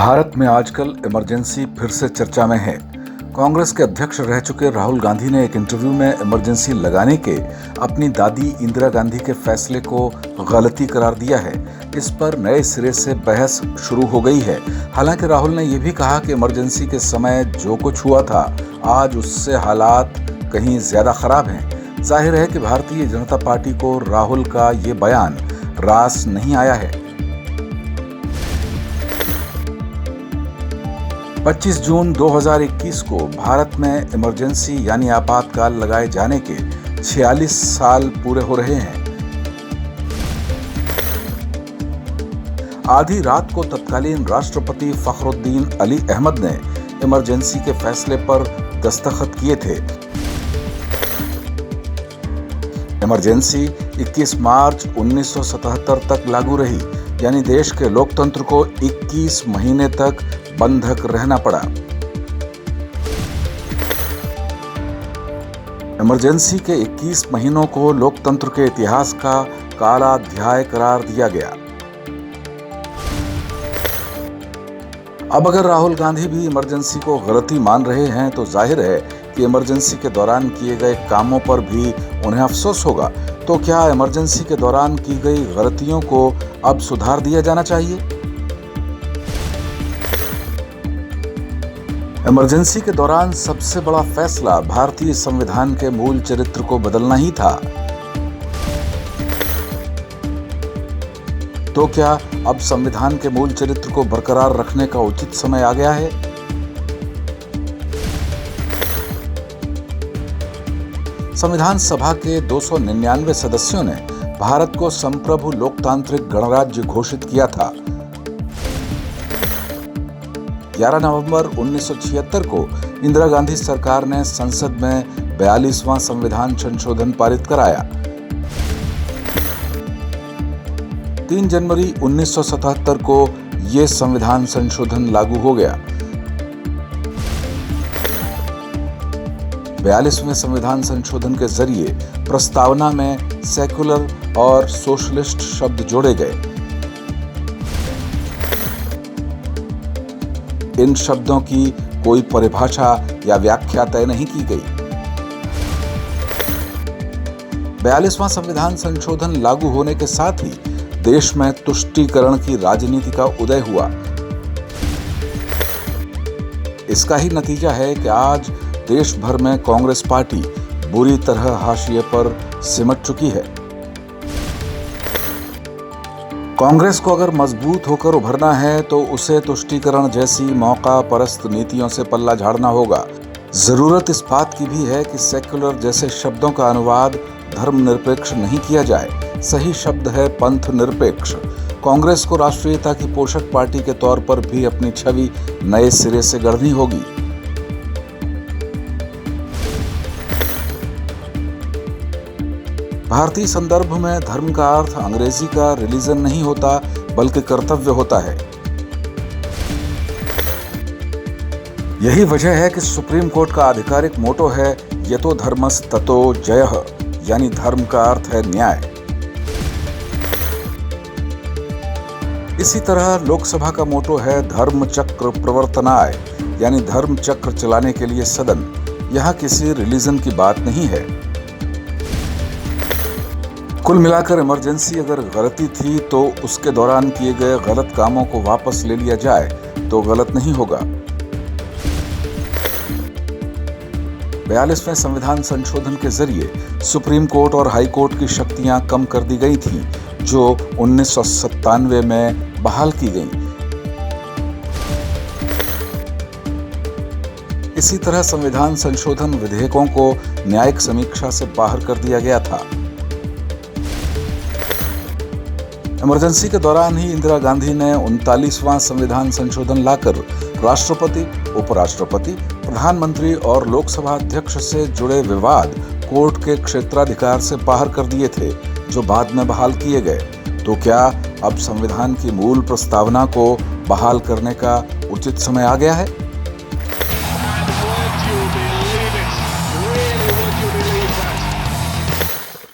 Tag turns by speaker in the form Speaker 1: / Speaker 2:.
Speaker 1: भारत में आजकल इमरजेंसी फिर से चर्चा में है। कांग्रेस के अध्यक्ष रह चुके राहुल गांधी ने एक इंटरव्यू में इमरजेंसी लगाने के अपनी दादी इंदिरा गांधी के फैसले को गलती करार दिया है। इस पर नए सिरे से बहस शुरू हो गई है। हालांकि राहुल ने यह भी कहा कि इमरजेंसी के समय जो कुछ हुआ था आज उससे हालात कहीं ज्यादा खराब हैं। जाहिर है कि भारतीय जनता पार्टी को राहुल का ये बयान रास नहीं आया है। 25 जून 2021 को भारत में इमरजेंसी यानी आपातकाल लगाए जाने के 46 साल पूरे हो रहे हैं। आधी रात को तत्कालीन राष्ट्रपति फखरुद्दीन अली अहमद ने इमरजेंसी के फैसले पर दस्तखत किए थे। इमरजेंसी 21 मार्च 1977 तक लागू रही, यानी देश के लोकतंत्र को 21 महीने तक बंधक रहना पड़ा। इमरजेंसी के 21 महीनों को लोकतंत्र के इतिहास का काला अध्याय करार दिया गया। अब अगर राहुल गांधी भी इमरजेंसी को गलती मान रहे हैं तो जाहिर है कि इमरजेंसी के दौरान किए गए कामों पर भी उन्हें अफसोस होगा। तो क्या इमरजेंसी के दौरान की गई गलतियों को अब सुधार दिया जाना चाहिए? इमरजेंसी के दौरान सबसे बड़ा फैसला भारतीय संविधान के मूल चरित्र को बदलना ही था। तो क्या अब संविधान के मूल चरित्र को बरकरार रखने का उचित समय आ गया है? संविधान सभा के 299 सदस्यों ने भारत को संप्रभु लोकतांत्रिक गणराज्य घोषित किया था। 11 नवंबर 1976 को इंदिरा गांधी सरकार ने संसद में 42वां संविधान संशोधन पारित कराया। 3 जनवरी 1977 को यह संविधान संशोधन लागू हो गया। 42वें संविधान संशोधन के जरिए प्रस्तावना में सेकुलर और सोशलिस्ट शब्द जोड़े गए। इन शब्दों की कोई परिभाषा या व्याख्या तय नहीं की गई। 42वां संविधान संशोधन लागू होने के साथ ही देश में तुष्टीकरण की राजनीति का उदय हुआ। इसका ही नतीजा है कि आज देश भर में कांग्रेस पार्टी बुरी तरह हाशिए पर सिमट चुकी है। कांग्रेस को अगर मजबूत होकर उभरना है तो उसे तुष्टीकरण जैसी मौका परस्त नीतियों से पल्ला झाड़ना होगा। जरूरत इस बात की भी है कि सेक्युलर जैसे शब्दों का अनुवाद धर्मनिरपेक्ष नहीं किया जाए। सही शब्द है पंथ निरपेक्ष। कांग्रेस को राष्ट्रीयता की पोषक पार्टी के तौर पर भी अपनी छवि नए सिरे से गढ़नी होगी। भारतीय संदर्भ में धर्म का अर्थ अंग्रेजी का रिलीजन नहीं होता बल्कि कर्तव्य होता है। यही वजह है कि सुप्रीम कोर्ट का आधिकारिक मोटो है यतो धर्मस् ततो जयः, यानी धर्म का अर्थ है न्याय। इसी तरह लोकसभा का मोटो है धर्म चक्र प्रवर्तनाय, यानी धर्म चक्र चलाने के लिए सदन। यहां किसी रिलीजन की बात नहीं है। कुल मिलाकर इमरजेंसी अगर गलती थी तो उसके दौरान किए गए गलत कामों को वापस ले लिया जाए तो गलत नहीं होगा। 42वें संविधान संशोधन के जरिए सुप्रीम कोर्ट और हाई कोर्ट की शक्तियां कम कर दी गई थीं, जो 1997 में बहाल की गईं। इसी तरह संविधान संशोधन विधेयकों को न्यायिक समीक्षा से बाहर कर दिया गया था। इमरजेंसी के दौरान ही इंदिरा गांधी ने 39वां संविधान संशोधन लाकर राष्ट्रपति, उपराष्ट्रपति, प्रधानमंत्री और लोकसभा अध्यक्ष से जुड़े विवाद कोर्ट के क्षेत्राधिकार से बाहर कर दिए थे, जो बाद में बहाल किए गए। तो क्या अब संविधान की मूल प्रस्तावना को बहाल करने का उचित समय आ गया है?